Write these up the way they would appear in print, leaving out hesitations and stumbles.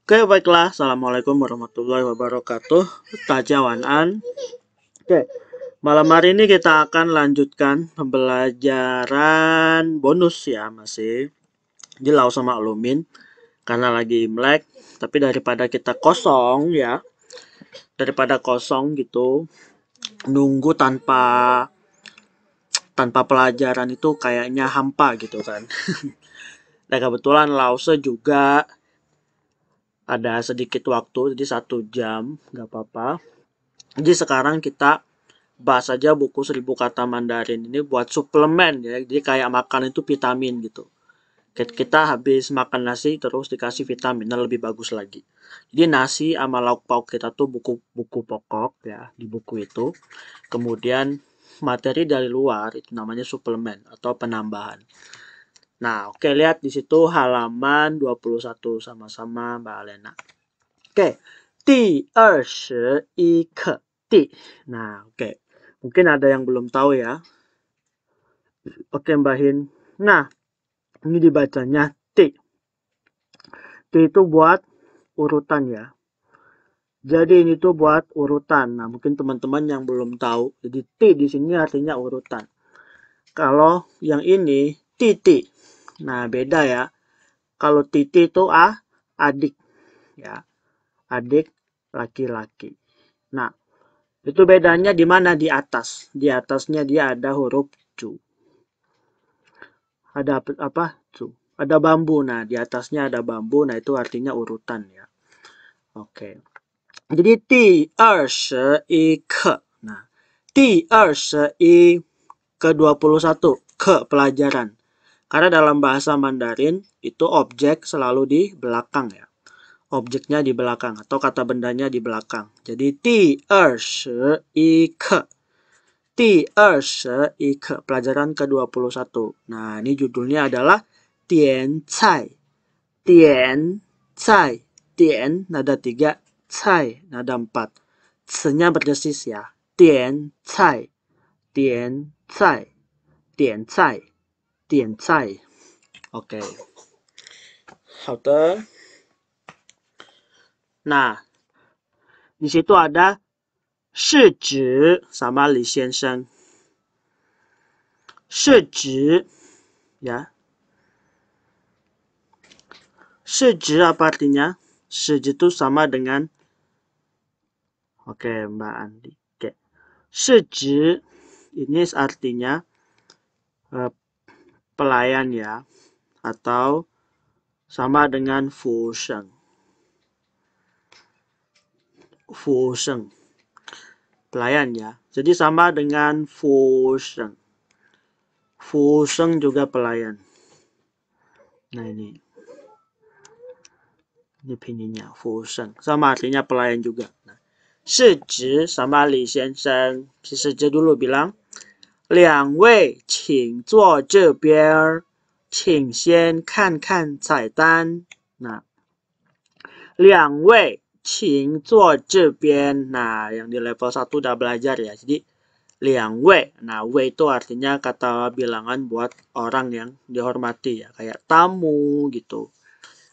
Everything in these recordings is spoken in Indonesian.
Oke, baiklah. Assalamualaikum warahmatullahi wabarakatuh. Tajawanan. Oke, malam hari ini kita akan lanjutkan pembelajaran bonus ya, masih di Lau sama Alumin. Karena lagi Imlek, tapi daripada kita kosong ya, daripada kosong gitu, nunggu tanpa pelajaran itu kayaknya hampa gitu kan. Nah, kebetulan Lause juga ada sedikit waktu, jadi 1 jam, nggak apa-apa. Jadi sekarang kita bahas aja buku 1000 kata Mandarin ini buat suplemen ya. Jadi kayak makan itu vitamin gitu. Kita habis makan nasi terus dikasih vitamin, nah lebih bagus lagi. Jadi nasi sama lauk pauk kita tuh buku pokok ya di buku itu. Kemudian materi dari luar itu namanya suplemen atau penambahan. Nah, oke, lihat di situ halaman 21 sama-sama Mbak Alena. Oke. 第21课 di. Nah, oke. Mungkin ada yang belum tahu ya. Oke, Mbak Hin. Nah, ini dibacanya ti. Ti itu buat urutan ya. Jadi ini tuh buat urutan. Nah, mungkin teman-teman yang belum tahu. Jadi ti di sini artinya urutan. Kalau yang ini titi. Nah, beda ya. Kalau titi itu adik ya. Adik laki-laki. Nah, itu bedanya di mana? Di atas. Di atasnya dia ada huruf cu. Ada apa? Cu. Ada bambu. Nah, di atasnya ada bambu. Nah, itu artinya urutan ya. Oke. Jadi 第21课. Nah, 第21 ke-21 ke pelajaran. Karena dalam bahasa Mandarin itu objek selalu di belakang ya. Objeknya di belakang atau kata bendanya di belakang. Jadi 第21课. 第21课 pelajaran ke-21. Nah, ini judulnya adalah dian cai. Dian cai. Dian nada 3, cai nada 4. C-nya berdesis ya. Dian cai. Dian cai. Dian cai. Dian cai. Oke. 好的. Nah, di situ ada 是指 sama Li 先生. 是指 ya. 是指 apa artinya? 是指itu sama dengan oke, Mbak Andi. Oke. 是指 ini artinya pelayan ya, atau sama dengan fu sheng. Fu sheng. Pelayan ya. Jadi sama dengan fu sheng. Fu sheng juga pelayan. Nah, ini pinyinya fu sheng. Sama artinya pelayan juga. Nah, 是指 sama Li 先生. Si Seje dulu bilang, 两位请坐这边，请先看看菜单。Nah, 两位请坐这边. Nah, yang di level 1 udah belajar ya. Jadi 两位. Nah, wei itu artinya kata bilangan buat orang yang dihormati ya, kayak tamu gitu.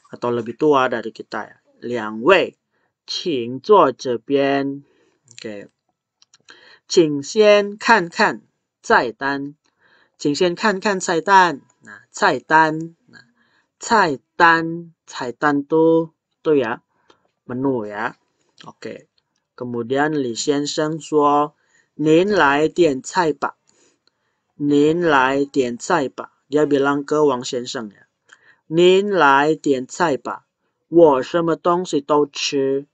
Atau lebih tua dari kita ya. 两位请坐这边. Oke. 请先看看菜单. 请先看看菜单. Nah, 菜单. Nah, 菜单. 菜单tuh ya, menu ya. Oke. Kemudian Li 先生说, 您来点菜吧. 您来点菜吧. Dia bilang ke Wang 先生ya. 您来点菜吧. 我什么东西都吃.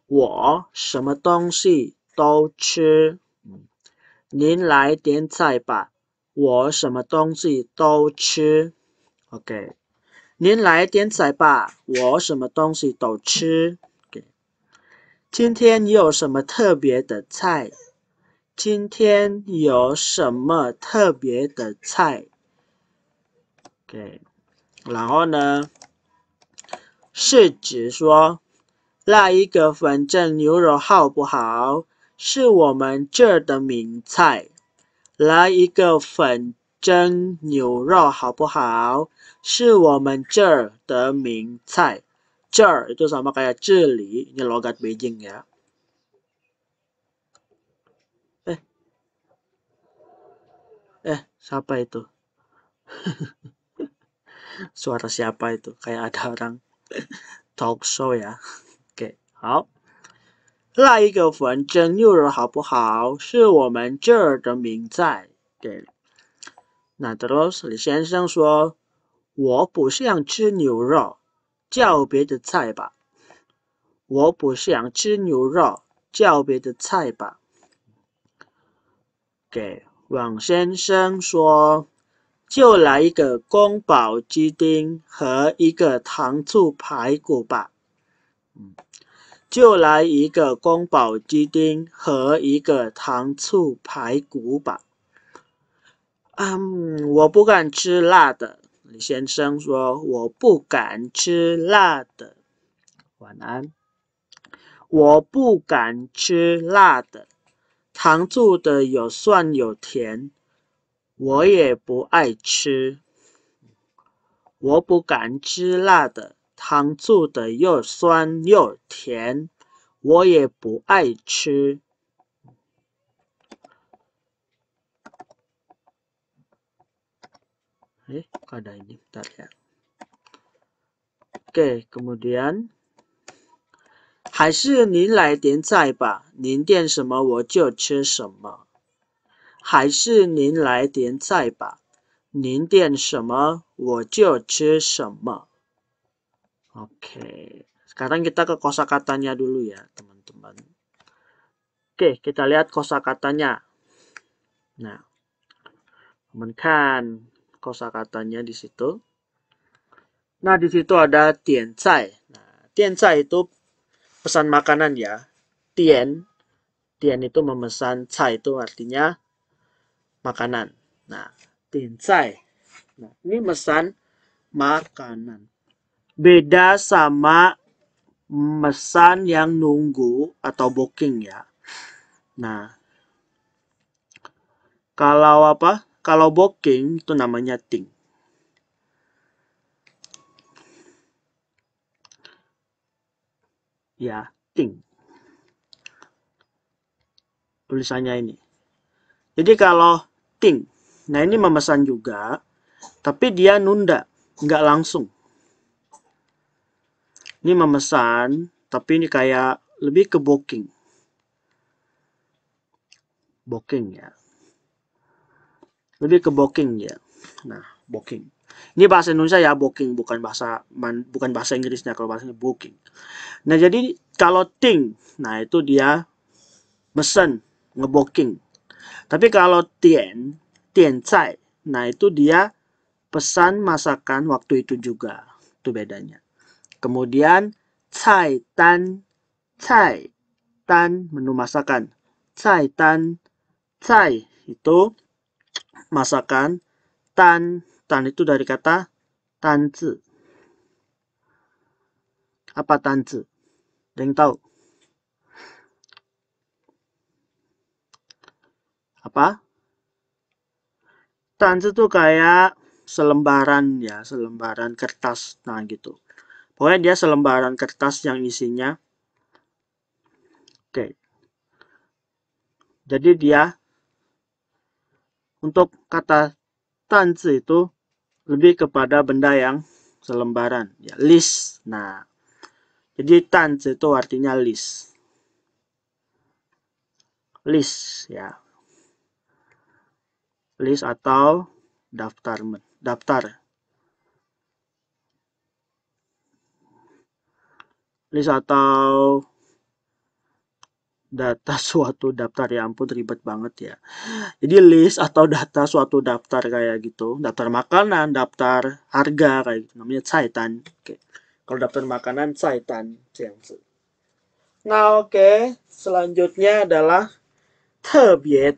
我什么东西都吃. 您来点菜吧. 我什么东西都吃. Oke. 您来点菜吧. 我什么东西都吃. Oke. 今天有什么特别的菜? 今天有什么特别的菜? Oke. 然后呢，是指说那一个粉蒸牛肉好不好？是我们这儿的名菜。来一个粉蒸牛肉好不好？是我们这儿的名菜。这儿 itu sama kayak 这里, ini logat Beijing ya. Siapa itu? Suara siapa itu? Kayak ada orang talk show ya. Oke, 好。那一个反正牛肉好不好？是我们这儿的名菜。对，那 terus 李先生说，我不想吃牛肉，叫别的菜吧。我不想吃牛肉，叫别的菜吧。给王先生说，就来一个宫保鸡丁和一个糖醋排骨吧。就来一个宫保鸡丁和一个糖醋排骨吧。我不敢吃辣的。李先生说，我不敢吃辣的。晚安。我不敢吃辣的。糖醋的有酸有甜，我也不爱吃。我不敢吃辣的，糖醋的又酸又甜，我也不爱吃。Ada ini, bentar ya. Oke, kemudian 还是您来点菜吧，您点什么我就吃什么。还是您来点菜吧，您点什么我就吃什么。Oke, sekarang kita ke kosakatanya dulu ya, teman-teman. Oke, kita lihat kosakatanya. Nah, teman-teman, kosakatanya di situ. Nah, di situ ada dian cai. Nah, dian cai itu pesan makanan ya. Dian itu memesan, cai itu artinya makanan. Nah, dian cai. Nah, ini mesan makanan. Beda sama mesan yang nunggu atau booking ya. Nah, kalau apa? Kalau booking itu namanya ting. Ya, ting. Tulisannya ini. Jadi kalau ting, nah ini memesan juga, tapi dia nunda, nggak langsung. Ini memesan, tapi ini kayak lebih ke booking. Booking ya. Lebih ke booking ya. Nah, booking. Ini bahasa Indonesia ya, booking, bukan bahasa Inggrisnya, kalau bahasanya booking. Nah, jadi kalau ting, nah itu dia mesen, ngebooking. Tapi kalau dian cai, nah itu dia pesan masakan waktu itu juga. Itu bedanya. Kemudian cai tan menu masakan. Cai tan, cai itu masakan, tan itu dari kata tanzi. Apa tanzi? Ada yang tahu? Apa? Tanzi itu kayak selembaran ya, selembaran kertas. Nah gitu. Pokoknya dia selembaran kertas yang isinya. Oke. Jadi dia untuk kata tanzi itu lebih kepada benda yang selembaran. Ya, list. Nah, jadi tanzi itu artinya list. List ya. List atau daftar. List atau data suatu daftar, ya ampun ribet banget ya. Jadi list atau data suatu daftar kayak gitu. Daftar makanan, daftar harga kayak gitu. Namanya caitan. Oke. Kalau daftar makanan caitan. Nah, oke. Selanjutnya adalah 特别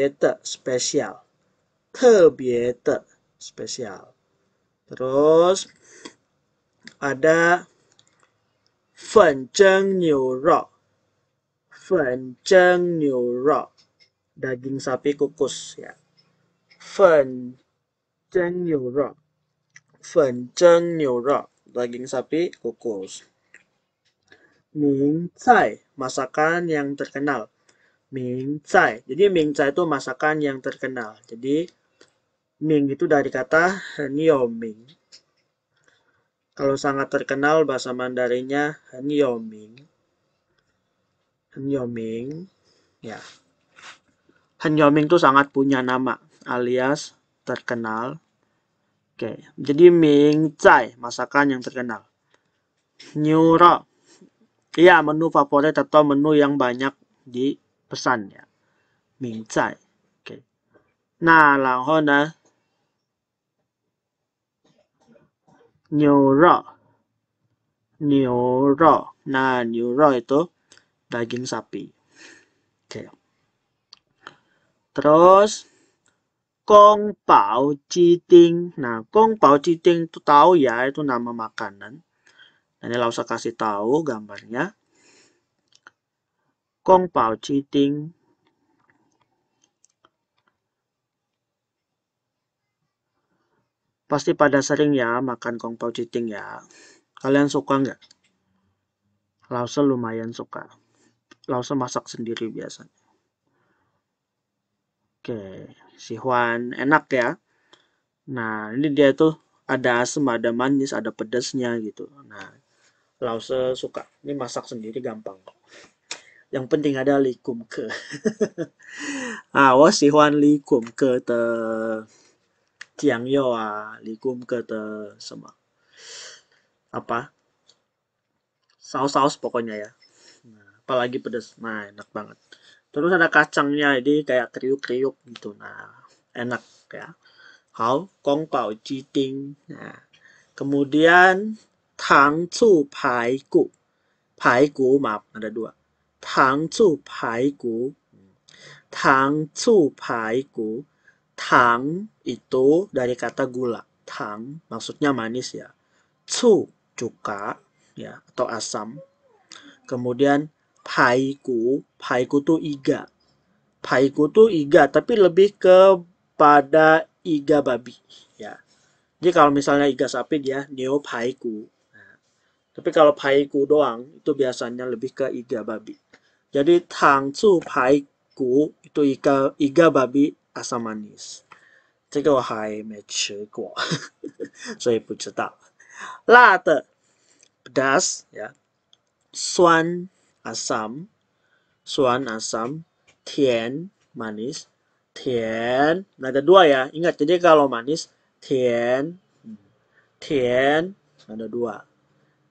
的 spesial. 特别的 spesial. Terus ada 粉蒸牛肉. 粉蒸牛肉. Daging sapi kukus ya. 粉蒸牛肉. 粉蒸牛肉. daging sapi kukus. Ming cai, masakan yang terkenal. Ming cai. Jadi ming cai itu masakan yang terkenal. Jadi ming itu dari kata henyo ming. Kalau sangat terkenal bahasa Mandarinnya henyo ming. Henyo ming. Ya. Henyo ming itu sangat punya nama alias terkenal. Oke. Jadi ming cai, masakan yang terkenal. Nyuro. Iya, menu favorit atau menu yang banyak dipesan ya. Ming cai. Oke. Nah, 然后呢 牛肉 Nah, 牛肉 itu daging sapi. Oke. Terus Kong Pao Jiting. Nah, Kong Pao Jiting itu tahu ya, itu nama makanan. Ini lah usah kasih tahu gambarnya. Kong Pao Jiting. Pasti pada sering ya makan Kong Pao Jiting ya. Kalian suka nggak? Lause lumayan suka. Lause masak sendiri biasanya. Oke, si Huan enak ya. Nah, ini dia tuh ada asam, ada manis, ada pedasnya gitu. Nah, Lause suka. Ini masak sendiri gampang. Yang penting ada likum ke. 我喜欢理工科的酱油啊，理工科的什么 apa saus-saus pokoknya ya. Nah, apalagi pedas. Nah, enak banget. Terus ada kacangnya, jadi kayak kriuk-kriuk gitu. Nah, enak ya. Hao Gong Bao Ji Ding. Nah, kemudian Tang Cu Pai Gu. Pai Gu, maaf, ada dua. Tang Cu Pai Gu. Tang Cu Pai Gu. Tang itu dari kata gula. Tang maksudnya manis ya. Cu cuka ya atau asam. Kemudian paiku tuh iga. Paiku tuh iga tapi lebih kepada iga babi ya. Jadi kalau misalnya iga sapi dia neo paiku. Nah, tapi kalau paiku doang itu biasanya lebih ke iga babi. Jadi tang cu paiku itu iga babi asam manis. 这个我还没吃过，所以不知道。辣的 pedas ya, 酸 asam, 酸 asam, 甜 manis, 甜 ada dua ya. Ingat, jadi kalau manis 甜 ada dua.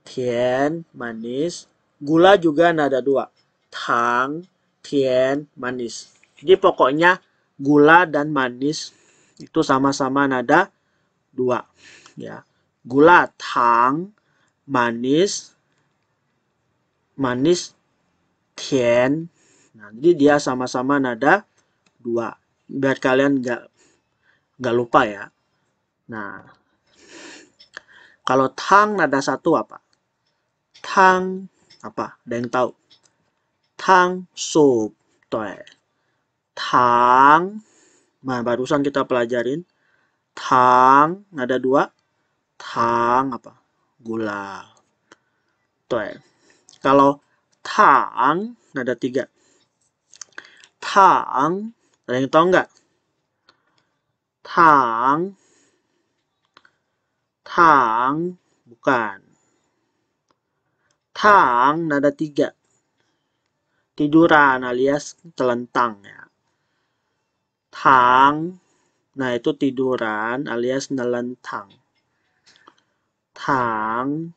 甜 manis, gula juga nada dua. Tang, 甜 manis. Jadi pokoknya gula dan manis itu sama-sama nada dua ya. Gula tang, manis tian. Nah, jadi dia sama-sama nada dua. Biar kalian nggak lupa ya. Nah, kalau tang nada satu apa? Tang apa? Ada yang tahu? Tang sup. Tuh. Tang. Nah, barusan kita pelajarin. Tang nada dua. Tang apa? Gula. Tuh. Kalau tang nada tiga. Tang, ada yang tahu nggak? Tang, bukan. Tang nada tiga. Tiduran alias telentang ya. Tang, nah itu tiduran alias nelentang. Tang,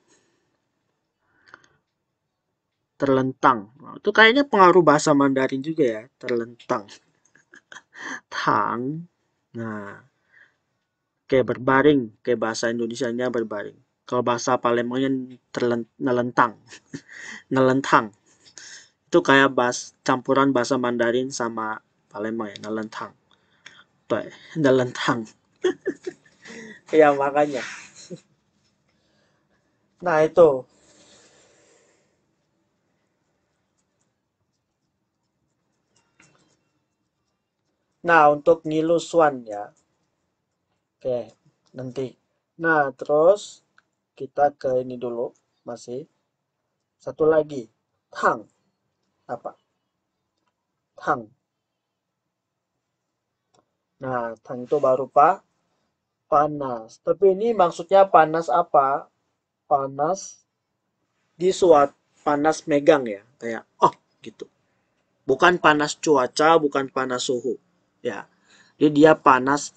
terlentang. Nah, itu kayaknya pengaruh bahasa Mandarin juga ya, terlentang. Tang, nah kayak berbaring, kayak bahasa Indonesianya berbaring. Kalau bahasa Palembangnya nelentang. Nelentang. Itu kayak campuran bahasa Mandarin sama Palembang ya, nelentang. Tuh, nelentang. Ya makanya. Nah itu. Nah untuk ngilusuan ya. Oke, nanti. Nah terus kita ke ini dulu. Masih. Satu lagi. Tang. Apa? Tang. Nah, tang itu baru panas. Tapi ini maksudnya panas apa? Panas di suatu panas megang ya. Kayak, oh gitu. Bukan panas cuaca, bukan panas suhu. Ya. Jadi dia panas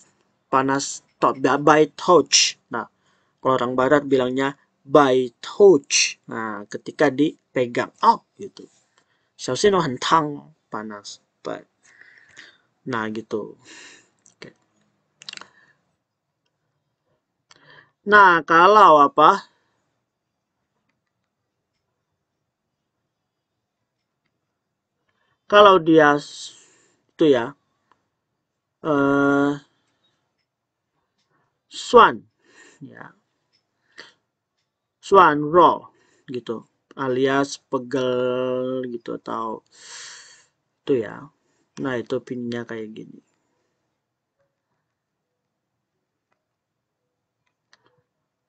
by touch. Nah, kalau orang barat bilangnya by touch. Nah, ketika dipegang. Oh, gitu. 小心哦，很烫 panas. Nah, gitu. Oke. Nah, kalau apa? Kalau dia itu ya, suan, ya, suan raw, gitu, alias pegel gitu atau itu ya. Nah, itu pinnya kayak gini.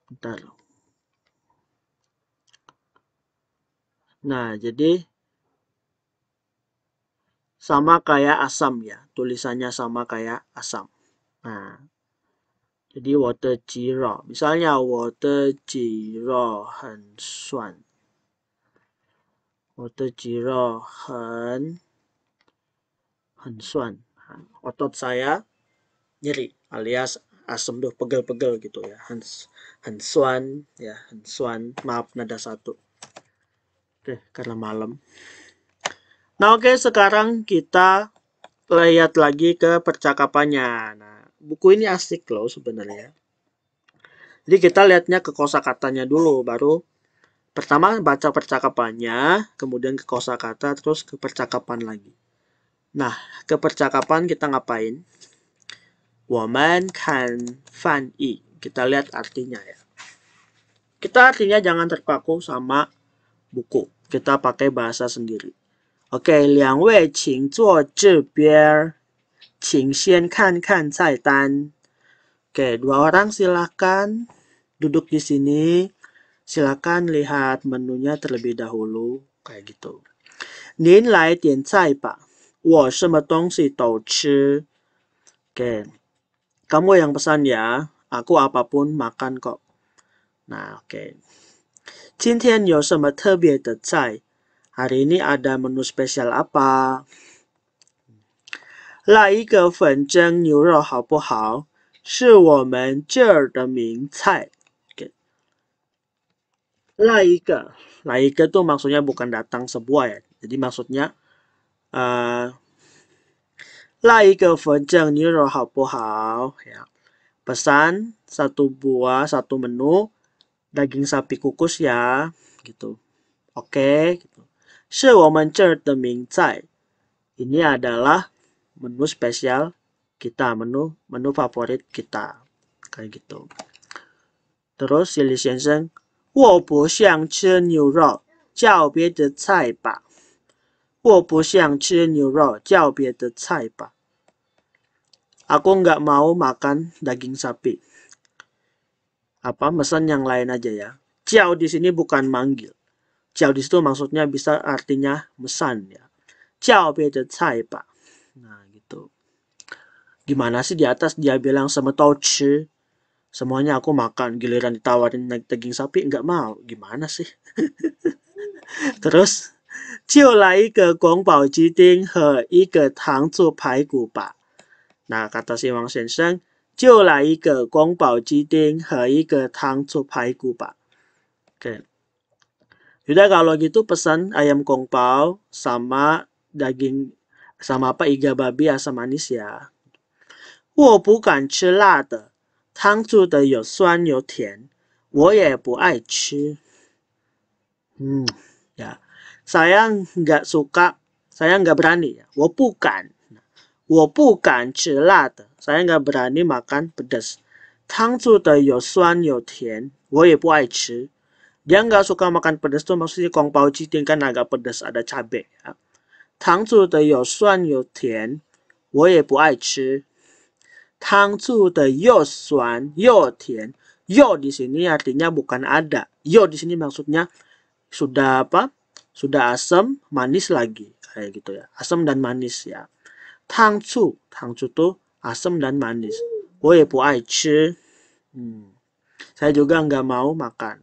Bentar. Nah, jadi sama kayak asam ya, tulisannya sama kayak asam. Nah, jadi 我的鸡肉, misalnya 我的鸡肉很酸，我的鸡肉很酸. Otot saya nyeri alias asam tuh pegel-pegel gitu ya. 很酸 ya, 很酸. Maaf nada satu. Oke, karena malam. Nah, oke, sekarang kita lihat lagi ke percakapannya. Nah, buku ini asik loh sebenarnya. Jadi kita lihatnya ke kosakatanya dulu, baru pertama baca percakapannya, kemudian ke kosakata, terus ke percakapan lagi. Nah, ke percakapan kita ngapain? 我们看翻译. Kita lihat artinya ya. Kita artinya jangan terpaku sama buku. Kita pakai bahasa sendiri. Oke, 两位请坐这边，请先看看菜单. Oke, dua orang silakan duduk di sini. Silakan lihat menunya terlebih dahulu. Kayak gitu. 您来点菜吧，我什么东西都吃. Oke, kamu yang pesan ya. Aku apapun makan kok. Nah, oke. 今天有什么特别的菜? Hari ini ada menu spesial apa? 来一个粉蒸牛肉好不好？是我们这儿的名菜。来一个tuh maksudnya bukan datang sebuah ya. Jadi maksudnya 来一个粉蒸牛肉好不好? Ya. Pesan satu menu daging sapi kukus ya, gitu. Oke, gitu. 是我们这儿的名菜. Ini adalah menu spesial kita, menu favorit kita. Kayak gitu. Terus si Li 先生, 我不想吃牛肉，叫别的菜吧。我不想吃牛肉，叫别的菜吧。Aku nggak mau makan daging sapi. Apa, pesan yang lain aja ya. Jiao di sini bukan manggil. Jiao di situ maksudnya bisa artinya mesan ya. Jiao beda cai pak. Nah gitu. Gimana sih di atas dia bilang sama tau chi. Semuanya aku makan. Giliran ditawarin daging sapi nggak mau. Gimana sih? Terus. 就来一个宫保鸡丁和一个糖醋排骨吧. Nah kata si Wang 先生. 就来一个宫保鸡丁和一个糖醋排骨吧. Oke. Yaudah kalau gitu pesan ayam kongpao sama daging sama apa iga babi asam manis ya. 我不敢吃辣的，汤煮的有酸有甜，我也不爱吃。Ya. Saya nggak suka, saya nggak berani ya. 我不敢吃辣的. Saya nggak berani makan pedas. 汤煮的有酸有甜，我也不爱吃. Dia nggak suka makan pedas tuh maksudnya kongpao jiting kan agak pedas, ada cabai ya. 汤煮的有酸有甜，我也不爱吃. 汤煮的又酸又甜， Yo di sini artinya bukan ada. Yo di sini maksudnya sudah apa? Sudah asam, manis lagi. Kayak gitu ya. Asam dan manis ya. Tangcu tuh asam dan manis. 我也不爱吃. Saya juga nggak mau makan.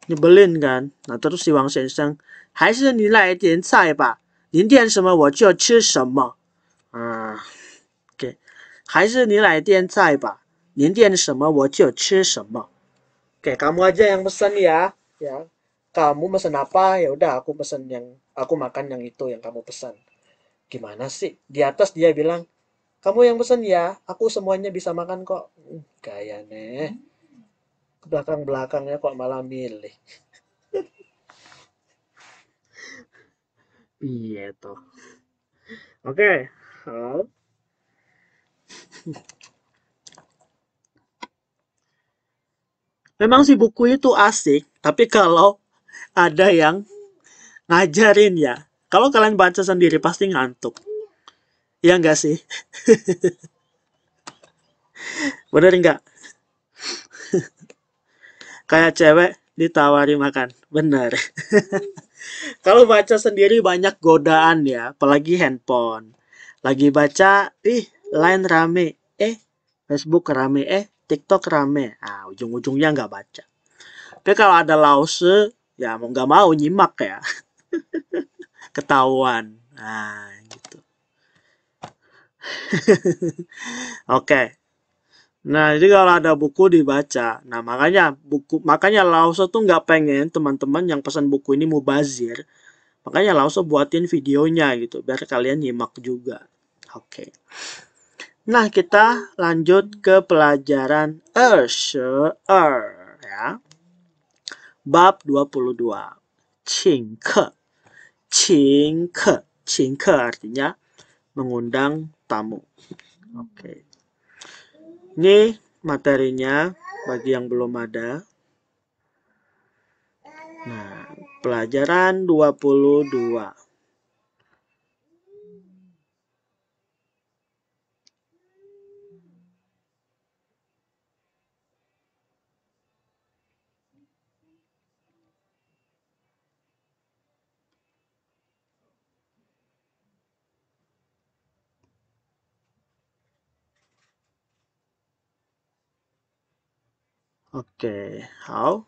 Nyebelin kan? Nah terus si Wang Shensheng, 还是你来点菜吧，您点什么我就吃什么。Oke. 还是你来点菜吧，您点什么我就吃什么。Oke, kamu aja yang pesan ya. Ya. Kamu pesan apa? Ya udah aku makan yang itu yang kamu pesan. Gimana sih? Di atas dia bilang, kamu yang pesan ya, aku semuanya bisa makan kok. Gaya nih. Belakang-belakangnya kok malah milih. Iya toh. Oke. Halo. Memang sih buku itu asik, tapi kalau ada yang ngajarin ya. Kalau kalian baca sendiri pasti ngantuk. Iya enggak sih? Bener enggak? Kayak cewek ditawari makan. Bener. Kalau baca sendiri banyak godaan ya, apalagi handphone. Lagi baca, Line rame, Facebook rame, TikTok rame. Ujung-ujungnya nggak baca. Tapi kalau ada lause, ya mau nggak mau nyimak ya. Ketahuan. Nah, gitu. Oke. Nah, jadi kalau ada buku dibaca. Nah, makanya Lause tuh nggak pengen teman-teman yang pesan buku ini mubazir. Makanya Lause buatin videonya gitu, biar kalian nyimak juga. Oke. Nah, kita lanjut ke pelajaran 22 ya. Bab 22. 请客. 请客 artinya mengundang tamu. Oke. Ini materinya bagi yang belum ada. Nah, pelajaran 22. Oke, how?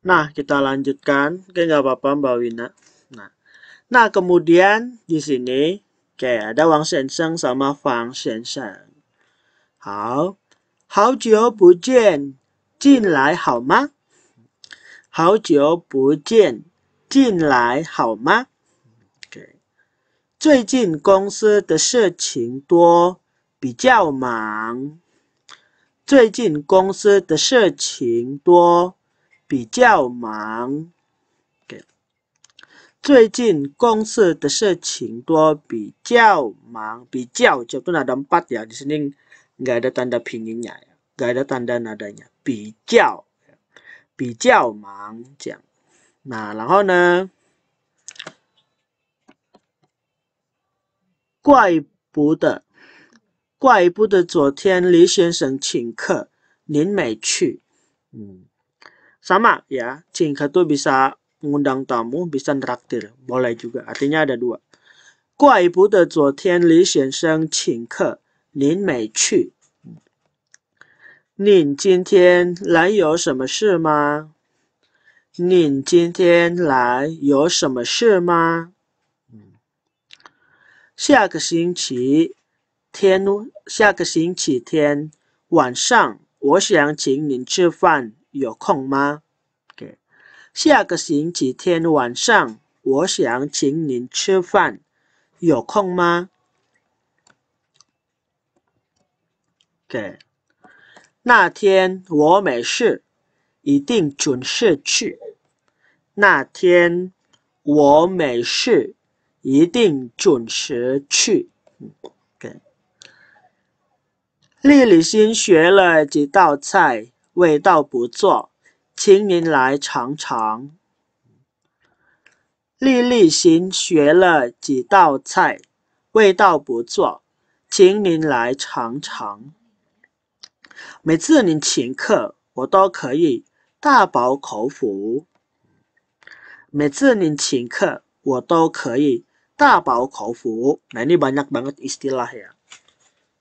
Nah, kita lanjutkan. Oke, nggak apa-apa Mbak Wina. Nah, kemudian di sini kayak ada Wang Shensheng sama Fang Shensheng. 好，好久不见，进来好吗？好久不见，进来好吗？ 最近公司的事情多，比较忙。最近公司的事情多，比较忙。最近公司的事情多，比较忙。比较itu nada 4 ya. Di sini nggak ada tanda pinginnya ya. Nggak ada tanda nadanya. 比较，比较忙这样。那然后呢？怪不得昨天李先生请客，您没去。Sama ya, 请客 tuh bisa mengundang tamu, bisa traktir, boleh juga. Artinya ada 2. 怪不得昨天李先生请客，您没去。您今天来有什么事吗？您今天来有什么事吗？下个星期天晚上，我想请您吃饭，有空吗？下个星期天晚上，我想请您吃饭，有空吗？那天我没事，一定准时去。那天我没事，一定准时去。丽丽新学了几道菜，味道不错，请您来尝尝。丽丽新学了几道菜，味道不错，请您来尝尝。每次您请客，我都可以大饱口福。每次您请客，我都可以大饱口福. Nah, ini banyak banget istilah ya.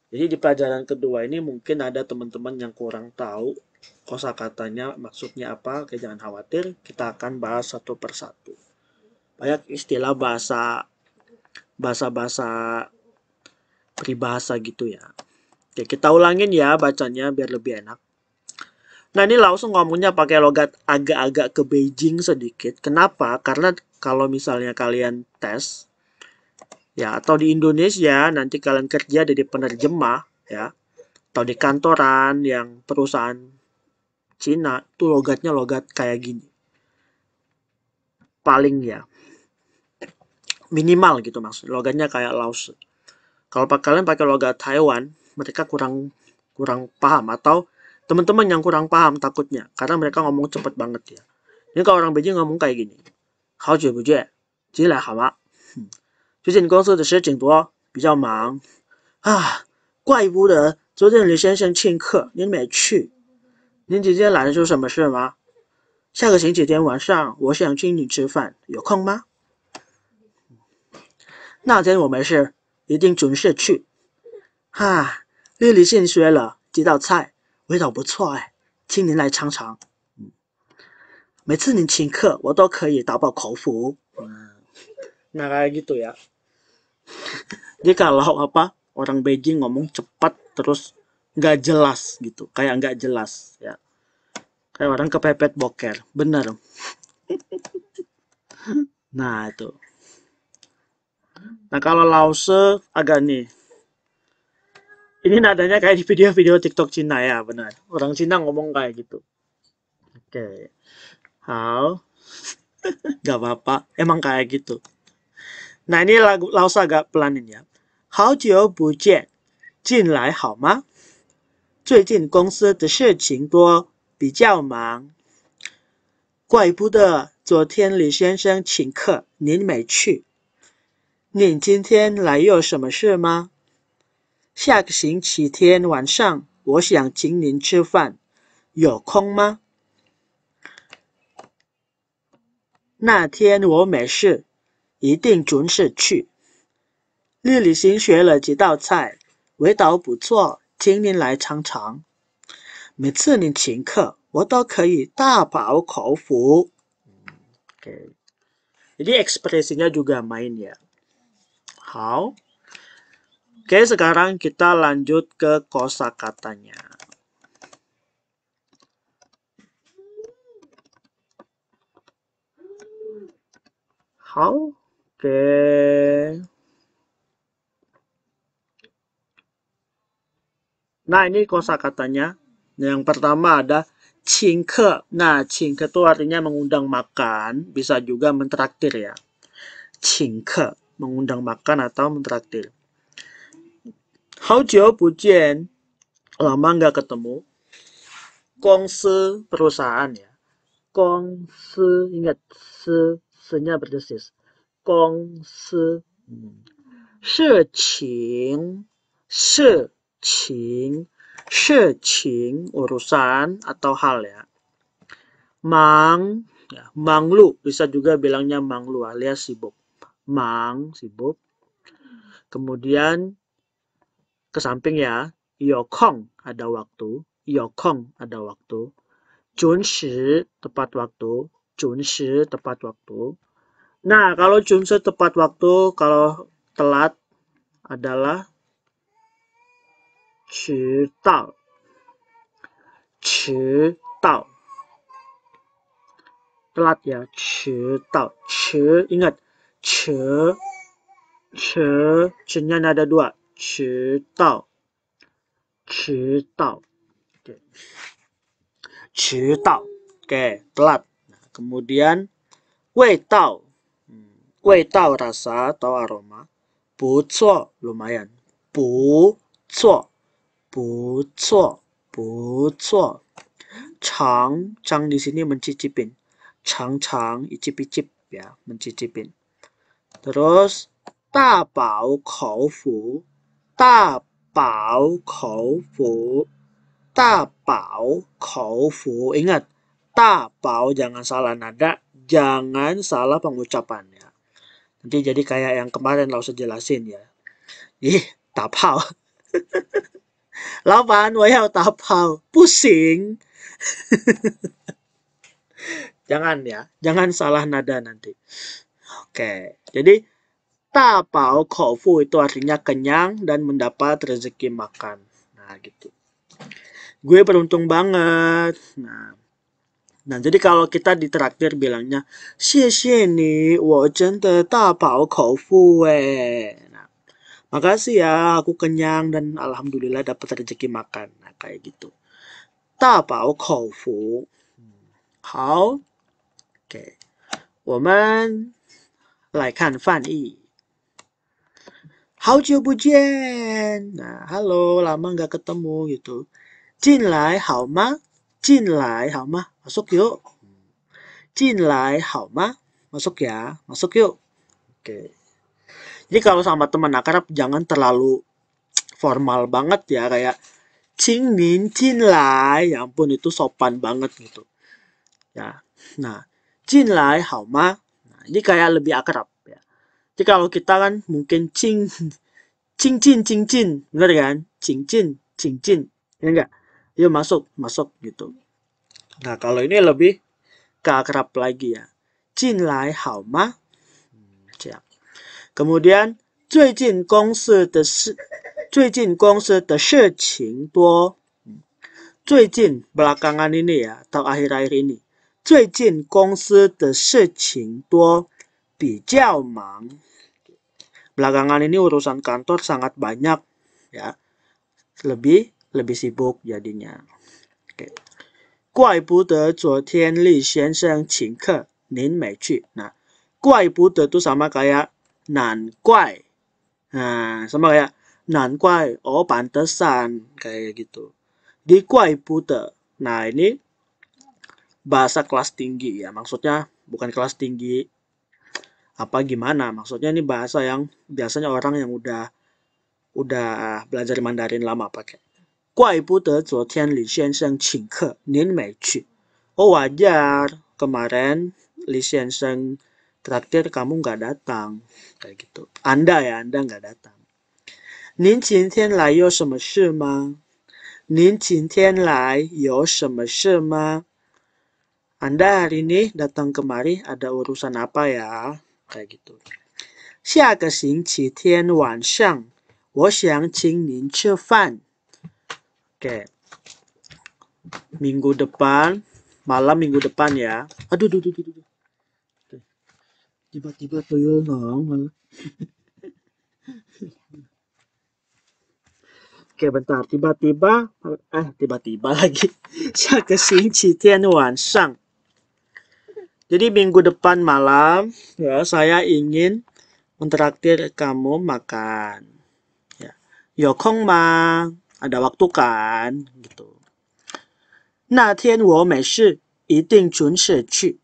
Jadi di pelajaran kedua ini mungkin ada teman-teman yang kurang tahu kosakatanya maksudnya apa. Oke, jangan khawatir, kita akan bahas satu persatu. Banyak istilah bahasa peribahasa gitu ya. Oke, kita ulangin ya bacanya biar lebih enak. Nah, ini langsung ngomongnya pakai logat agak-agak ke Beijing sedikit. Kenapa? Karena kalau misalnya kalian tes ya atau di Indonesia nanti kalian kerja jadi penerjemah ya atau di kantoran yang perusahaan Cina tuh logatnya logat kayak gini. Paling ya minimal gitu maksudnya. Logatnya kayak Laos. Kalau kalian pakai logat Taiwan, mereka kurang paham atau teman-teman yang kurang paham takutnya karena mereka ngomong cepet banget ya. Ini kalau orang Beijing ngomong kayak gini. 好久不见，进来好吗？最近公司的事情多，比较忙啊，怪不得昨天李先生请客您没去。您今天来的是什么事吗？下个星期天晚上我想请你吃饭，有空吗？那天我没事，一定准时去。哈，丽丽新学了几道菜，味道不错哎，请您来尝尝。每次您请客，我都可以大饱口福. Nah kayak gitu ya. Jadi kalau orang Beijing ngomong cepat terus nggak jelas gitu, kayak nggak jelas ya. Kayak orang kepepet boker, bener. Nah itu. Nah kalau Lause agak nih. Ini nadanya kayak di video-video TikTok Cina ya, benar. Orang Cina ngomong kayak gitu. Oke. Hao. Gak apa-apa, emang kayak gitu. Nah ini Lause agak pelanin ya. 好久不见，进来好吗？最近公司的事情多，比较忙。怪不得昨天李先生请客，您没去。您今天来有什么事吗？下个星期天晚上，我想请您吃饭，有空吗？那天我没事，一定准时去。丽丽新学了几道菜，味道不错，请您来尝尝。每次您请客，我都可以大饱口福. Oke. Jadi ekspresinya juga main ya. Hao. Oke, sekarang kita lanjut ke kosakatanya. Hao. Oke. Nah, ini kosakatanya. Yang pertama ada 请客. Nah, 请客 itu artinya mengundang makan, bisa juga mentraktir ya. 请客 mengundang makan atau mentraktir. 好久不见, lama nggak ketemu. 公司 perusahaan ya. 公司 ingat se-nya berdesis. 公司 事情 urusan atau hal ya. Mang ya, manglu bisa juga bilangnya manglu alias sibuk. Mang sibuk. Kemudian ke samping ya, yokong ada waktu, yokong ada waktu. Junshi tepat waktu, junshi tepat waktu. Nah, kalau junshi tepat waktu, kalau telat adalah 迟到 telat ya, 迟到 ingat 迟nya ada dua, 迟到 oke, telat. Nah, kemudian 味道 rasa atau aroma, 不错 lumayan, 不错 Chang di sini mencicipin. Chang icip-icip ya, mencicipin. Terus 大饱口福大饱口福，大饱口福. Ingat, 大饱 jangan salah nada, jangan salah pengucapannya. Nanti jadi kayak yang kemarin Lau jelasin ya. Ih, 打炮. 老板，我要打炮，不行. Jangan ya, jangan salah nada nanti. Oke, jadi 大饱口福 itu artinya kenyang dan mendapat rezeki makan. Nah, gitu. Gue beruntung banget. Nah, jadi kalau kita ditraktir bilangnya, 谢谢你，我真的大饱口福哎. Nah, makasih ya, aku kenyang dan alhamdulillah dapat rezeki makan. Nah, kayak gitu. 大饱口福. 好 ，OK， 我们来看翻译。好久不见. Nah, halo, lama nggak ketemu gitu. 进来好吗？进来好吗？ Masuk yuk. 进来好吗？ Masuk ya, masuk yuk. Oke. Jadi kalau sama teman akrab jangan terlalu formal banget ya, kayak 请您进来. Ya ampun, itu sopan banget gitu. Ya. Nah, 进来好吗? Nah, ini kayak lebih akrab ya. Jadi kalau kita kan mungkin cing jin, bener kan? Cing jin, ya enggak? Yuk masuk gitu. Nah, kalau ini lebih ke akrab lagi ya. 进来好吗? Kemudian 最近公司的事情多. 最近 belakangan ini ya, atau akhir-akhir ini. 最近公司的事情多，比较忙. Belakangan ini urusan kantor sangat banyak ya. Lebih sibuk jadinya. Oke. 怪不得昨天厉先生请客，您没去. Nah, 怪不得itu sama kayak 难怪. Nah, sama kayak 难怪 oh pantesan kayak gitu. Di 怪不得. Nah, ini bahasa kelas tinggi ya. Maksudnya bukan kelas tinggi apa gimana. Maksudnya ini bahasa yang biasanya orang yang udah belajar Mandarin lama pakai. 怪不得昨天李先生请客，您没去. Oh wajar, kemarin Li Xiansheng traktir kamu nggak datang. Kayak gitu. Anda nggak datang. 您今天来有什么事吗？您今天来有什么事吗？ Anda hari ini datang kemari ada urusan apa ya? Kayak gitu. 下个星期天晚上，我想请您吃饭. Oke. Malam minggu depan ya. Aduh. Tiba-tiba tuyul nong. Oke, bentar. Tiba-tiba lagi. 下个星期天晚上. Jadi minggu depan malam ya, saya ingin mentraktir kamu makan. Ya. 有空吗? Ada waktu kan? Gitu. 那天我没事，一定准时去.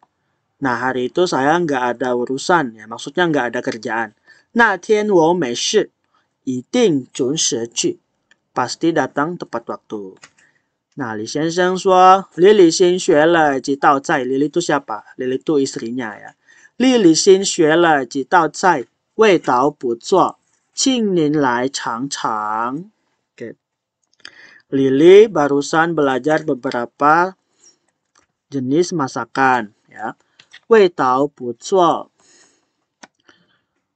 Nah, hari itu saya nggak ada urusan ya, maksudnya nggak ada kerjaan. 那天我没事，一定准时去. Pasti datang tepat waktu. Nah, Li Xiansheng 说 Lili Xin 学了几道菜. Lili itu siapa? Lili itu istrinya ya. Lili Xin 学了几道菜，味道不错，请您来尝尝. Oke. Lili barusan belajar beberapa jenis masakan ya. 味道不错.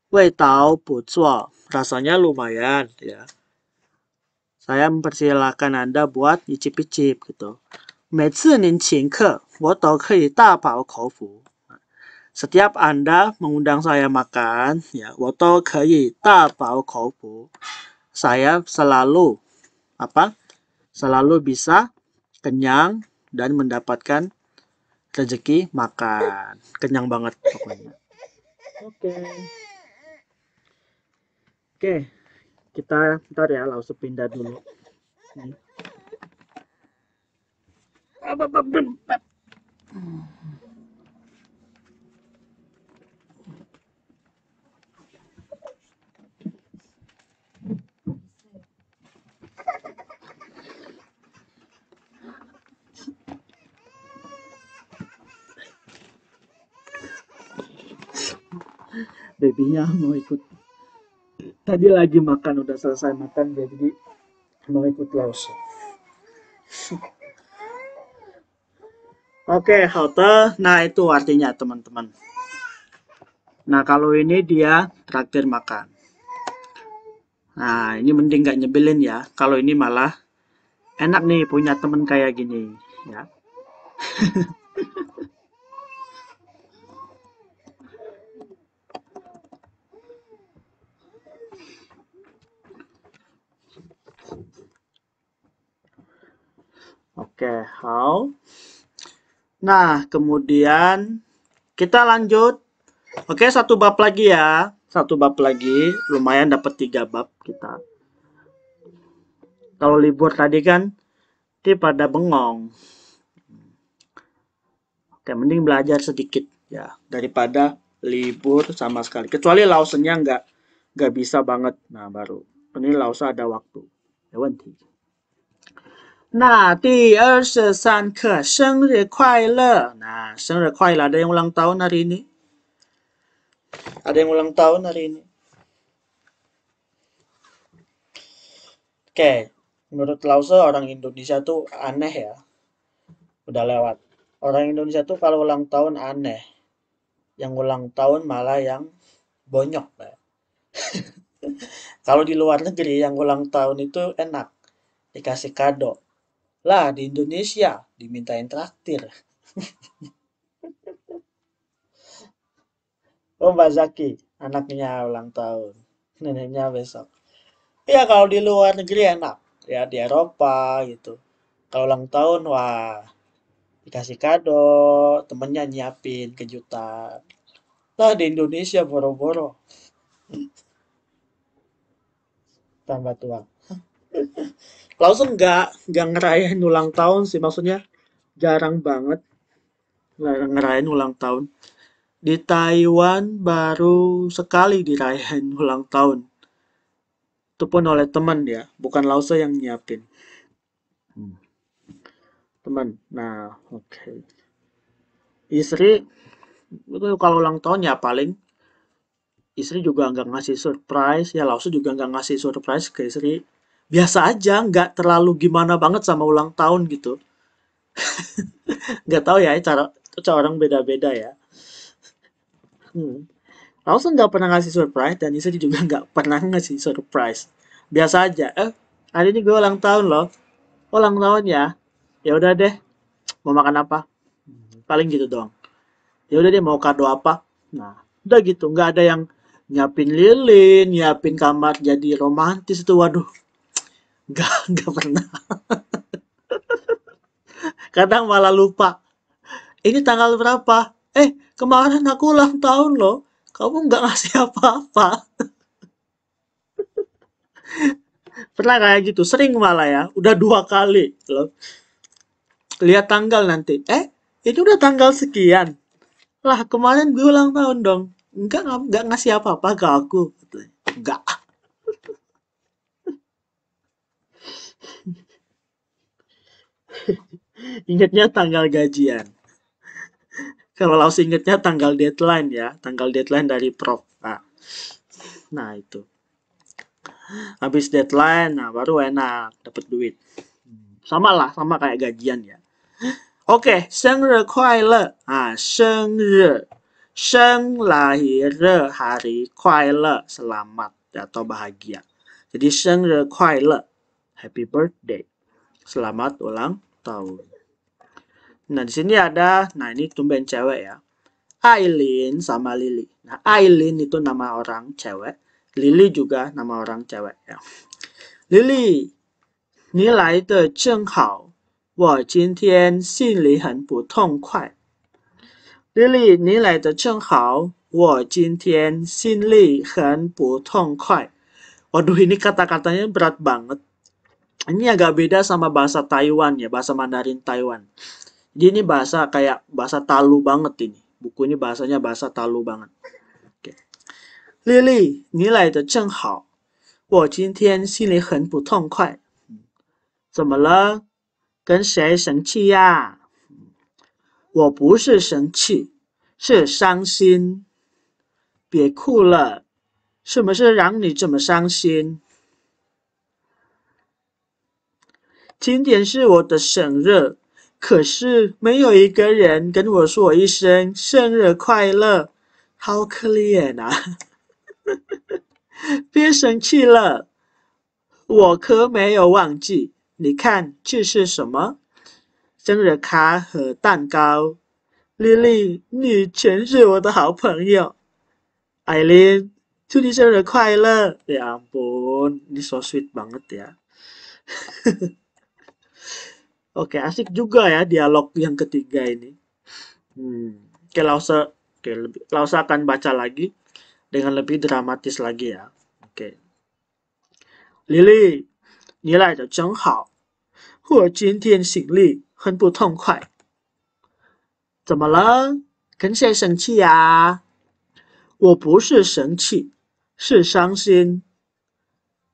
味道不错. Rasanya lumayan ya. Saya mempersilahkan Anda buat icip-icip gitu. 每次您请客，我都可以大饱口福. Setiap Anda mengundang saya makan, ya, 我都可以大饱口福. Saya selalu bisa kenyang dan mendapatkan rezeki makan. Kenyang banget pokoknya. Oke. Kita ntar ya, langsung pindah dulu. Babynya mau ikut. Tadi lagi makan, udah selesai makan dia jadi mau ikut Lause. Oke, halte. Nah, itu artinya teman-teman. Nah, kalau ini dia traktir makan. Nah, ini mending gak nyebelin ya. Kalau ini malah enak nih punya temen kayak gini, ya. Oke, how? Nah, kemudian kita lanjut. Oke, satu bab lagi ya. Satu bab lagi, lumayan dapat 3 bab kita. Kalau libur tadi kan, dia pada bengong. Oke, mending belajar sedikit ya daripada libur sama sekali. Kecuali lausennya nggak bisa banget. Nah, baru ini lausa ada waktu. Ya, 问题。那第23课生日快乐. Nah, 生日快乐. Ada yang ulang tahun hari ini? Ada yang ulang tahun hari ini? Oke, menurut Lause orang Indonesia tuh aneh ya. Udah lewat. Orang Indonesia tuh kalau ulang tahun aneh. Yang ulang tahun malah yang bonyok. Kalau di luar negeri yang ulang tahun itu enak. Dikasih kado. Lah di Indonesia dimintain traktir. Oh Mbak Zaki, anaknya ulang tahun. Neneknya besok. Ya kalau di luar negeri enak. Ya di Eropa gitu. Kalau ulang tahun, wah dikasih kado, temennya nyiapin kejutan. Lah di Indonesia boro-boro tambah tua. Langsung nggak ngerayain ulang tahun sih, maksudnya jarang banget ngerayain ulang tahun. Di Taiwan baru sekali dirayain ulang tahun. Itu pun oleh teman ya, bukan Lause yang nyiapin. Teman. Nah, oke. Istri itu kalau ulang tahun ya paling istri juga nggak ngasih surprise, ya Lause juga nggak ngasih surprise ke istri. Biasa aja, nggak terlalu gimana banget sama ulang tahun gitu. Nggak tahu ya, cara orang beda-beda ya. Hmm. Lause nggak pernah ngasih surprise dan istri juga nggak pernah ngasih surprise. Biasa aja. Hari ini gue ulang tahun loh. Ulang tahun ya. Ya udah deh. Mau makan apa? Paling gitu doang. Ya udah deh mau kado apa? Nah, udah gitu. Nggak ada yang nyiapin lilin, nyiapin kamar jadi romantis itu. Waduh, nggak pernah. Kadang malah lupa. Ini tanggal berapa? Kemarin aku ulang tahun loh. Kamu nggak ngasih apa-apa. Pernah kayak gitu. Sering malah ya. Udah 2 kali loh. Lihat tanggal nanti. Ini udah tanggal sekian. Lah kemarin gue ulang tahun dong. Enggak ngasih apa-apa ke aku. Enggak. Ingatnya tanggal gajian. Kalau langsung ingetnya tanggal deadline ya. Tanggal deadline dari prof. Nah itu. Habis deadline, nah baru enak. Dapat duit. Sama lah, sama kayak gajian ya. Oke, 生日快乐. Ah, 生日. 生 lahir, hari, 快乐 selamat atau bahagia. Jadi 生日快乐. Happy birthday. Selamat ulang tahun. Nah, di sini ada, nah ini tumben cewek ya. Aileen sama Lily. Nah, Aileen itu nama orang cewek. Lily juga nama orang cewek ya. Lily, 你来的正好，我今天心里很不痛快。Lily, 你来的正好，我今天心里很不痛快. Waduh, ini kata-katanya berat banget. Ini agak beda sama bahasa Taiwan ya, bahasa Mandarin Taiwan. Jadi ini bahasa kayak bahasa Talu banget ini. Buku ini bahasanya bahasa Talu banget. Oke. Lily, 你来的正好，我今天心里很不痛快。怎么了？跟谁生气呀？我不是生气，是伤心。别哭了，什么事让你这么伤心？今天是我的生日，可是没有一个人跟我说一声生日快乐，好可怜啊！别生气了，我可没有忘记。你看这是什么？生日卡和蛋糕。丽丽，你真是我的好朋友。艾琳，祝你生日快乐. Ya ampun, ini so sweet banget ya. Oke, asik juga ya dialog yang ketiga ini. Oke, Lausa akan baca lagi dengan lebih dramatis lagi ya. Oke. Lily, 你来的真好，我今天心里很不痛快。怎么了？跟谁生气呀？我不是生气，是伤心。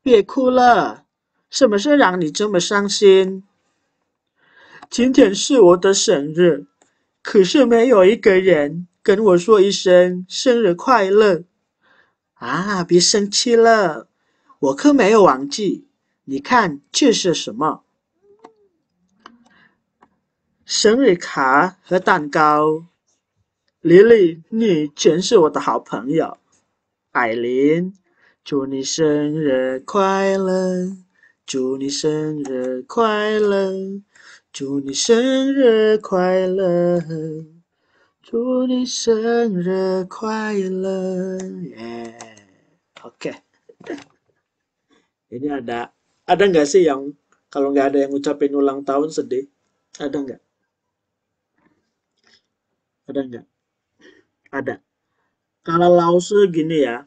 别哭了，什么事让你这么伤心？今天是我的生日，可是没有一个人跟我说一声生日快乐。啊，别生气了，我可没有忘记。你看这是什么？生日卡和蛋糕。丽丽，你真是我的好朋友。艾琳，祝你生日快乐，祝你生日快乐，祝你生日快乐，祝你生日快乐。Oke. Ini ada nggak sih yang kalau nggak ada yang ngucapin ulang tahun sedih? Ada nggak? Ada nggak? Ada. Kalau Lause gini ya,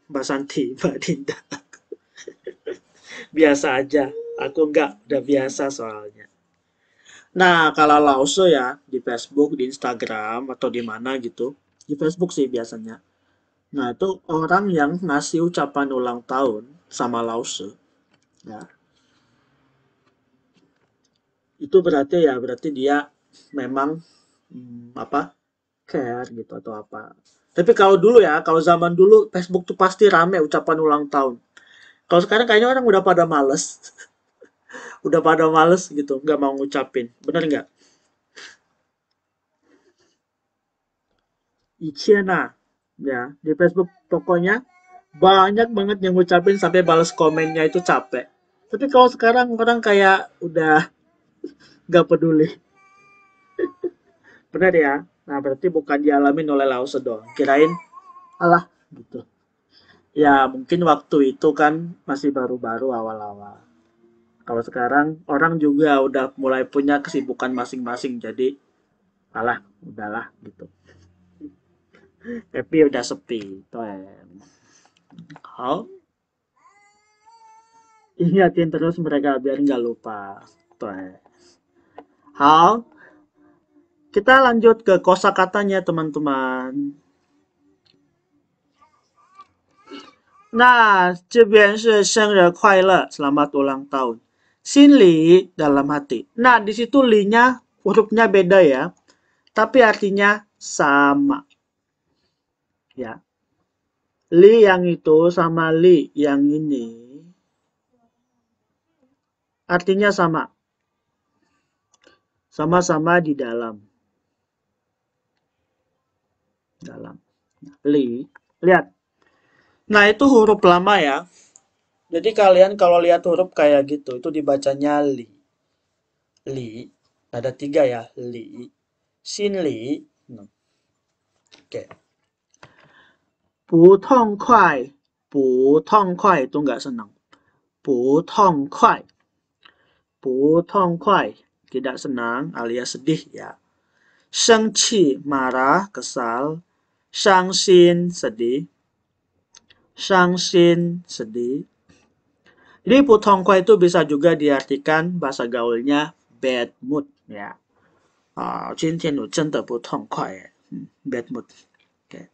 Mbak Santi, Mbak Dinda. Biasa aja. Aku nggak, udah biasa soalnya. Nah, kalau Lause ya, di Facebook, di Instagram, atau di mana gitu. Di Facebook sih biasanya. Nah, itu orang yang ngasih ucapan ulang tahun sama Lause. Ya, itu berarti dia memang apa care gitu atau apa. Tapi kalau dulu ya, kalau zaman dulu Facebook tuh pasti rame ucapan ulang tahun. Kalau sekarang kayaknya orang udah pada males, udah pada males gitu, nggak mau ngucapin. Bener nggak? Ichiena, ya di Facebook pokoknya banyak banget yang ngucapin sampai balas komennya itu capek. Tapi kalau sekarang orang kayak udah nggak peduli. Bener ya? Nah berarti bukan dialamin oleh Lause doang. Kirain, alah gitu. Ya mungkin waktu itu kan masih baru-baru awal-awal. Kalau sekarang orang juga udah mulai punya kesibukan masing-masing, jadi alah, udahlah gitu. Happy udah sepi. Tuh. Hao, ingatin terus mereka biar nggak lupa. Tuh. Hao, kita lanjut ke kosakatanya teman-teman. Nah, 这边是生日快乐, selamat ulang tahun. Sinli dalam hati. Nah, di situ li-nya hurufnya beda ya, tapi artinya sama. Ya, li yang itu sama li yang ini artinya sama. Sama-sama di dalam. Dalam. Li. Lihat. Nah, itu huruf lama ya. Jadi kalian kalau lihat huruf kayak gitu, itu dibacanya li. Li. Ada tiga ya. Li. Sin li. Oke. 不痛快，不痛快 itu nggak senang. 不痛快，不痛快 tidak senang alias sedih ya. 生气 marah, kesal. 伤心 sedih. 伤心 sedih. Jadi 不痛快 itu bisa juga diartikan bahasa gaulnya bad mood ya. 今天我真的不痛快 bad mood. Oke.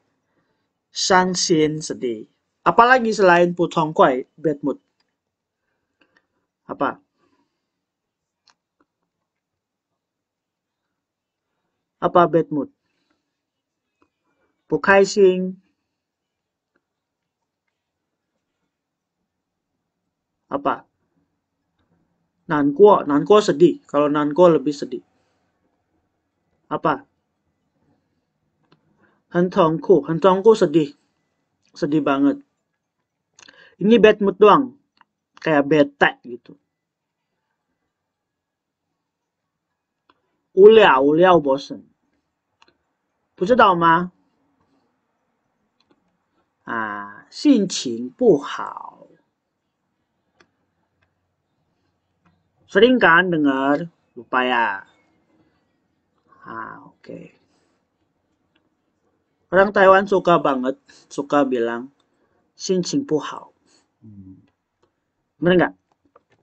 伤心 sedih. Apalagi selain 不痛快 bad mood? Apa? Apa bad mood? 不开心 Apa? Nankuo, nankuo sedih. Kalau nankuo lebih sedih. Apa? hentongku sedih. Sedih banget. Ini bad mood doang. Kayak bete gitu. uliao bosen. 不知道吗？啊，心情不好。Sering kan dengar? Lupa ya. Oke. Orang Taiwan suka banget, suka bilang 心情不好. Bener nggak?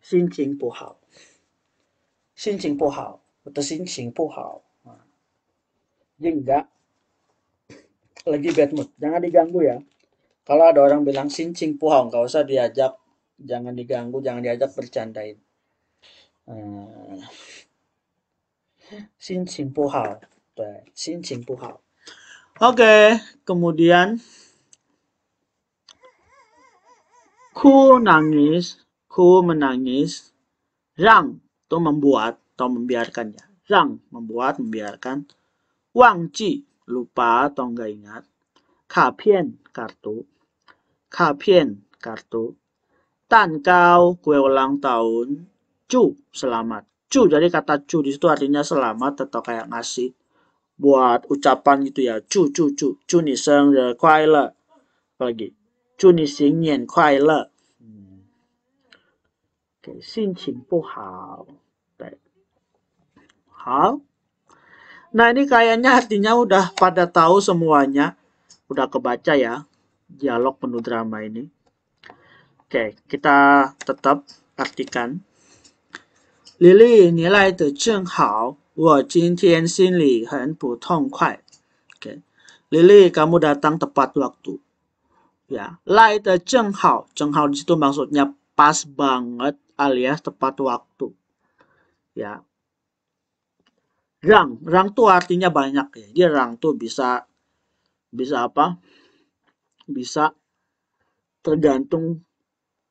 心情不好，心情不好，我的心情不好. Jadi enggak, lagi bad mood. Jangan diganggu ya. Kalau ada orang bilang 心情不好, nggak usah diajak, jangan diganggu, jangan diajak bercandain. 心情不好，对，心情不好。Oke, kemudian ku nangis, ku menangis, rang itu membuat atau membiarkannya. Rang membuat, membiarkan. Wangji lupa atau enggak ingat. Kapian kartu. Kapian kartu. Tankau kue ulang tahun. Cu selamat. Cu jadi kata cu di situ artinya selamat atau kayak ngasih buat ucapan gitu ya. Cu cu cu. Cu ni sengre kuai le. Apalagi. Cu ni xing nian kuai le. 心情不好. Hal. Nah ini kayaknya artinya udah pada tahu semuanya. Udah kebaca ya dialog penuh drama ini. Oke, kita tetap artikan. Lily 你来的正好，我今天心里很不痛快. Oke. Lily kamu datang tepat waktu. Ya, 来的正好di situ maksudnya pas banget alias tepat waktu. Ya. Rang tuh artinya banyak ya. Jadi rang tuh bisa apa? Bisa tergantung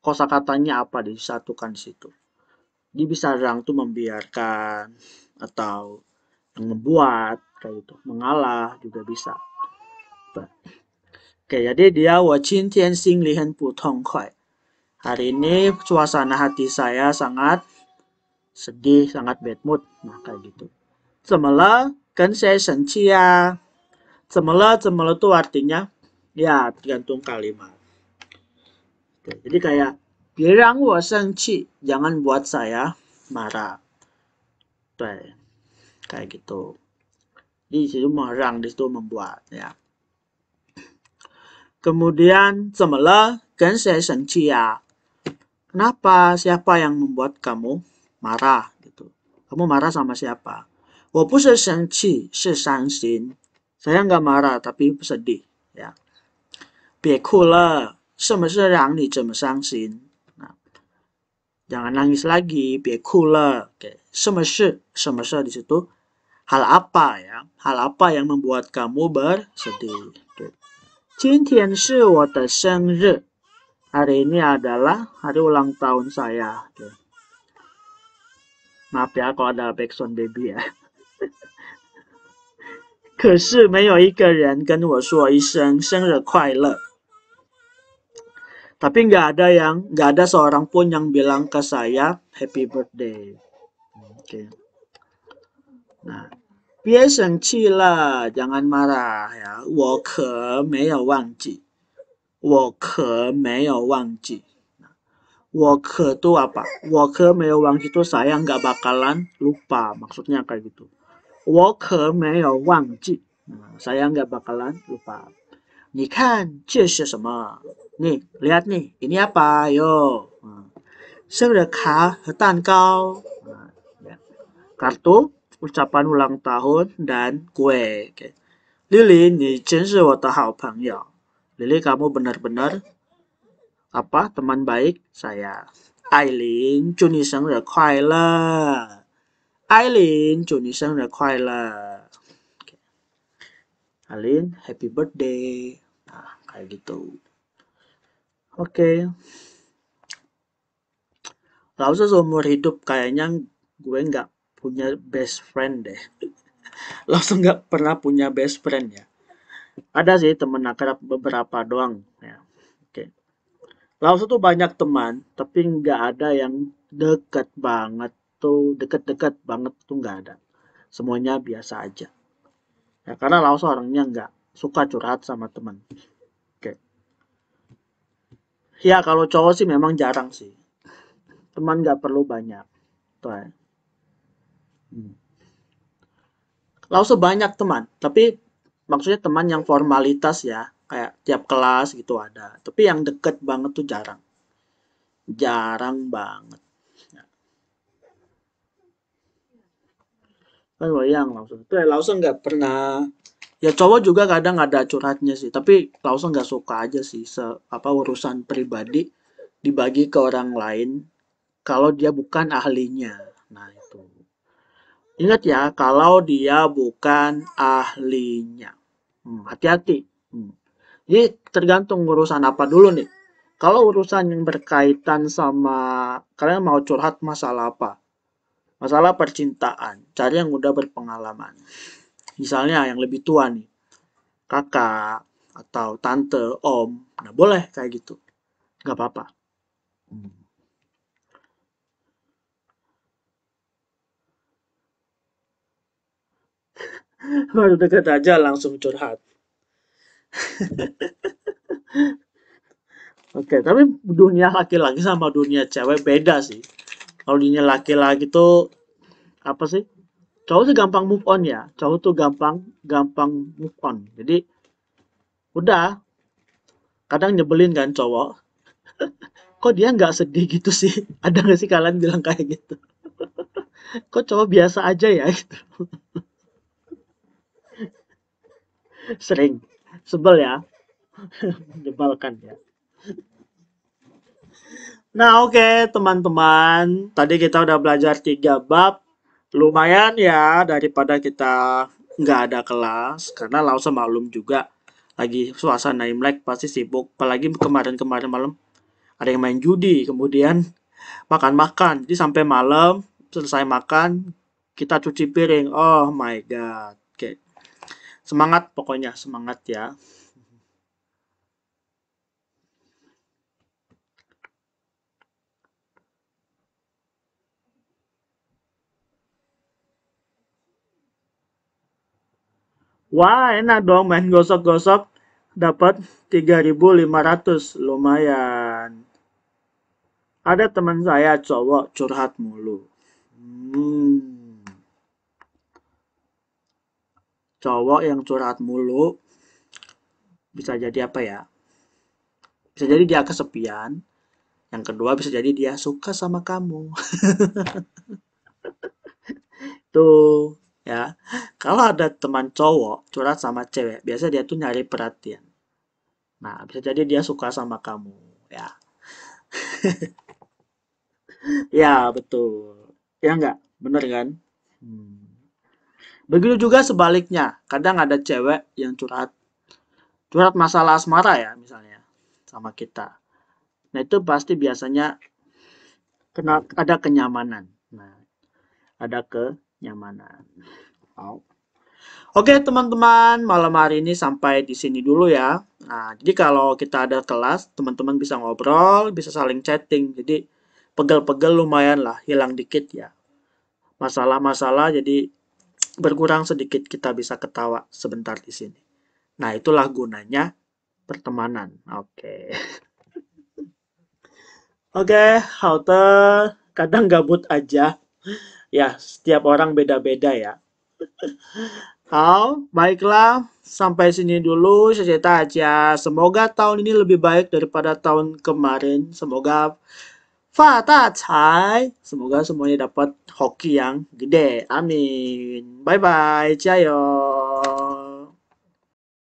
kosakatanya apa disatukan di situ. Jadi bisa rang tuh membiarkan atau membuat kayak gitu, mengalah juga bisa. Oke, jadi dia 我今天心里很不痛快. Hari ini suasana hati saya sangat sedih, sangat bad mood. Nah, kayak gitu. 怎么了？跟谁生气呀？怎么了tuh artinya ya tergantung kalimat. Oke, jadi kayak 别让我生气, jangan buat saya marah. Tuh, kayak gitu. Di situ merang, di situ membuat ya. Kemudian 怎么了？跟谁生气呀？ Kenapa? Siapa yang membuat kamu marah gitu? Kamu marah sama siapa? 我不是生气，是伤心. Saya nggak marah tapi sedih ya. 别哭了，什么事让你这么伤心？ Nah, jangan nangis lagi, 别哭了. Oke, 什么事di situ hal apa ya? Hal apa yang membuat kamu bersedih? Oke. 今天是我的生日. Hari ini adalah hari ulang tahun saya. Oke. Maaf ya kalau ada backsound baby ya. 可是没有一个人跟我说一声生日快乐. Tapi nggak ada seorang pun yang bilang ke saya happy birthday. Oke. Nah, 别生气了, jangan marah ya. 我可没有忘记. 我可没有忘记. 我可 itu apa? 我可没有忘记 itu saya nggak bakalan lupa. Maksudnya kayak gitu. 我可没有忘记. Nah, saya nggak bakalan lupa. 你看这是什么? Nih, lihat nih. Ini apa? Yo. 生日卡和蛋糕. Nah, ya. Kartu, ucapan ulang tahun, dan kue. Okay. Lily, 你真是我的好朋友. Lily, kamu benar-benar apa? Teman baik saya. 艾琳，祝你生日快乐。艾琳，祝你生日快乐。Alin, happy birthday. Nah, kayak gitu. Oke. Lalu seumur hidup kayaknya gue nggak punya best friend deh. Langsung nggak pernah punya best friend ya. Ada sih temen akrab beberapa doang ya. Oke. Lalu tuh banyak teman, tapi nggak ada yang deket banget tuh, deket-deket banget tuh nggak ada. Semuanya biasa aja. Ya, karena Laos orangnya nggak suka curhat sama teman. Oke. Ya kalau cowok sih memang jarang sih. Teman nggak perlu banyak. Tuh ya. Hmm. Laos tuh banyak teman, tapi maksudnya teman yang formalitas ya, kayak tiap kelas gitu ada. Tapi yang deket banget tuh jarang. Jarang banget. Ya, kan bayang langsung. Tuh ya, langsung nggak pernah. Ya cowok juga kadang ada curhatnya sih, tapi langsung nggak suka aja sih apa urusan pribadi dibagi ke orang lain kalau dia bukan ahlinya. Nah itu. Ingat ya, kalau dia bukan ahlinya. Hati-hati. Jadi tergantung urusan apa dulu nih. Kalau urusan yang berkaitan sama kalian mau curhat masalah apa? Masalah percintaan. Cari yang udah berpengalaman. Misalnya yang lebih tua nih, kakak atau tante, om. Nah boleh kayak gitu. Nggak apa-apa. Hmm. Baru deket aja langsung curhat. Oke, tapi dunia laki-laki sama dunia cewek beda sih. Kalau dunia laki-laki tuh apa sih? Cowok tuh gampang move on ya. Cowok tuh gampang gampang move on. Jadi udah, kadang nyebelin kan cowok. Kok dia nggak sedih gitu sih? Ada nggak sih kalian bilang kayak gitu? Kok cowok biasa aja ya? Gitu. Sering. Sebel ya. Menyebalkan ya. Nah oke teman-teman. Tadi kita udah belajar 3 bab. Lumayan ya daripada kita nggak ada kelas. Karena langsung maklum juga. Lagi suasana Imlek pasti sibuk. Apalagi kemarin-kemarin malam ada yang main judi. Kemudian makan-makan. Jadi sampai malam selesai makan kita cuci piring. Oh my god. Oke. Semangat pokoknya, semangat ya. Wah, enak dong main gosok-gosok dapat 3.500. Lumayan. Ada teman saya cowok curhat mulu. Hmm, cowok yang curhat mulu bisa jadi apa ya? Bisa jadi dia kesepian. Yang kedua bisa jadi dia suka sama kamu. Tuh, ya. Kalau ada teman cowok curhat sama cewek, biasa dia tuh nyari perhatian. Nah, bisa jadi dia suka sama kamu, ya. Ya, betul. Ya enggak? Bener kan? Hmm. Begitu juga sebaliknya. Kadang ada cewek yang curhat, curhat masalah asmara ya, misalnya, sama kita. Nah, itu pasti biasanya kena ada kenyamanan. Nah, ada kenyamanan. Oh. Oke, teman-teman, malam hari ini sampai di sini dulu ya. Nah, jadi kalau kita ada kelas, teman-teman bisa ngobrol, bisa saling chatting. Jadi, pegel-pegel lumayan lah, hilang dikit ya. Masalah-masalah jadi berkurang sedikit, kita bisa ketawa sebentar di sini. Nah, itulah gunanya pertemanan. Oke. Oke, halte kadang gabut aja. Ya, setiap orang beda-beda ya. Baiklah. Sampai sini dulu cerita aja. Semoga tahun ini lebih baik daripada tahun kemarin. Semoga Fata Cai. Semoga semuanya dapat hoki yang gede. Amin. Bye bye. Jayo.